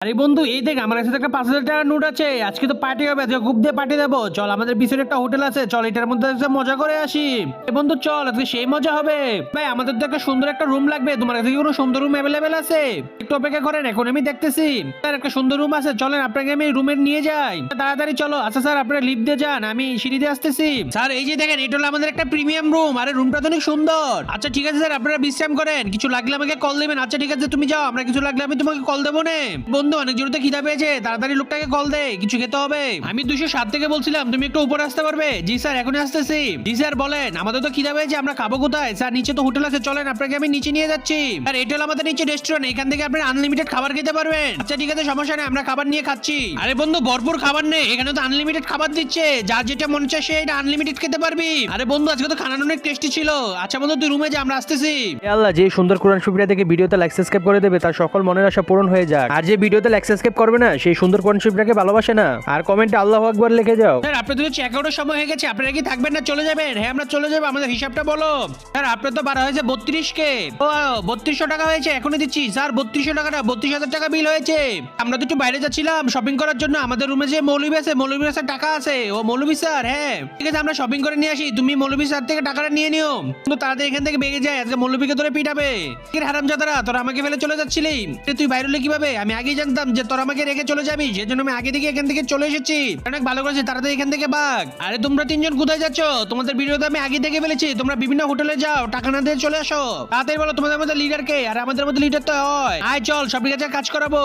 আরে বন্ধু, এই দেখ আমার কাছে তো একটা 5,000 টাকার নোট আছে। আজকে তো পার্টি হবে, খুব দিয়ে পার্টি দেবো। চল, আমাদের পিছনে একটা হোটেল আছে, চল এটার মধ্যে আজকে মজা করে আসি। এ বন্ধু চল, আজকে সেই মজা হবে। ভাই আমাদের তো একটা সুন্দর একটা রুম লাগবে। তোমার কাছে কি কোনো সুন্দর রুম অ্যাভেলেবেল আছে? একটু অপেক্ষা করেন, এখন আমি দেখতেছি। স্যার একটা সুন্দর রুম আছে, চলেন আপনাকে আমি রুমে নিয়ে যাই। তাড়াতাড়ি চলো। আচ্ছা স্যার, আপনারা লিফট দিয়ে যান, আমি সিঁড়ি দিয়ে আসতেছি। স্যার এই যে দেখেন, এটা হলো আমাদের একটা প্রিমিয়াম রুম। আরে রুমটা তো অনেক সুন্দর। আচ্ছা ঠিক আছে স্যার, আপনারা বিশ্রাম করেন, কিছু লাগলে আমাকে কল দেবেন। আচ্ছা ঠিক আছে, তুমি যাও, আমরা কিছু লাগলে আমি তোমাকে কল দেবো না। বন্ধু অনেক জোরে খিদা পেয়েছে, তাড়াতাড়ি লোকটাকে কল দে, কিছু খেতে হবে। আমি 207 থেকে বলছিলাম, তুমি একটু উপরে আসতে পারবে? জি স্যার, এখনই আসতেছি। জি স্যার বলেন, আমাদের তো খিদা পেয়েছে, আমরা খাবো কোথায়? স্যার নিচে তো হোটেল আছে, চলেন আপনাকে আমি নিচে নিয়ে যাচ্ছি। আর এটা হলো আমাদের নিচে রেস্টুরেন্ট, এখান থেকে আপনি আনলিমিটেড খাবার খেতে পারবেন। আচ্ছা ঠিক আছে, সমস্যা নেই, আমরা খাবার নিয়ে খাচ্ছি। আরে বন্ধু ভরপুর খাবার নেই, এখানে তো আনলিমিটেড খাবার দিচ্ছে, যার যেটা মন চায় সে এটা আনলিমিটেড খেতে পারবি। আরে বন্ধু আজকে তো খানানো অনেক টেস্টি ছিল। আচ্ছা বন্ধু তুই রুমে যা, আমরা আসতেছি। হে আল্লাহ, যে সুন্দর কোরআন শরীফটা দেখে ভিডিওতে লাইক সাবস্ক্রাইব করে দেবে তার সকল মনের আশা পূরণ হয়ে যাক। আর যে ভিডিওতে লাইক সাবস্ক্রাইব করবে না সেই সুন্দর কোরআন শরীফটাকে ভালোবাসে না। আর কমেন্টে আল্লাহু আকবার লিখে যাও। স্যার আপনাদের তো চেক আউটের সময় হয়ে গেছে, আপনারা কি থাকবেন না চলে যাবেন? হ্যাঁ আমরা চলে যাবো, আমাদের হিসাবটা বলো। স্যার আপনার তো বাড়া হয়েছে 32 কে। ও 3200 টাকা হয়েছে, এখনই দিচ্ছি। স্যার 3200 টাকা না, 32,000 টাকা বিল হয়েছে। আমরা তো একটু বাইরে যাচ্ছিলাম শপিং করার জন্য, আমাদের রুমে যে মৌলবি আছে, মৌলবির কাছে টাকা আছে। ও মৌলবি স্যার, হ্যাঁ ঠিক আছে, আমরা শপিং করে নিয়ে আসি, তুমি মৌলবি স্যার থেকে টাকাটা নিয়ে নিও। কিন্তু তাড়াতাড়ি এখান থেকে বেগে যায়, আজকে মৌলবিকে ধরে পিটাবে। কি হারামজাদারা, তোরা আমাকে ফেলে চলে যাচ্ছিলি? তুই বাইরে হলে কিভাবে? আমি আগেই জানতাম যে তোরা আমাকে রেখে চলে যাবি, সেজন্য আমি আগে থেকে এখান থেকে চলে এসেছি। অনেক ভালো করেছে, তাড়াতাড়ি এখান থেকে ভাগ। আরে তোমরা তিনজন কোথায় যাচ্ছ? তোমাদের ভিডিওতে আমি আগে থেকে ফেলেছি, তোমরা বিভিন্ন হোটেলে যাও, টাকা না দিয়ে চলে আসো। তাড়াতাড়ি বলো তোমাদের মধ্যে লিডার কে? আর আমাদের মধ্যে লিডার তো হয়। আয় চল, সব কাজ করাবো।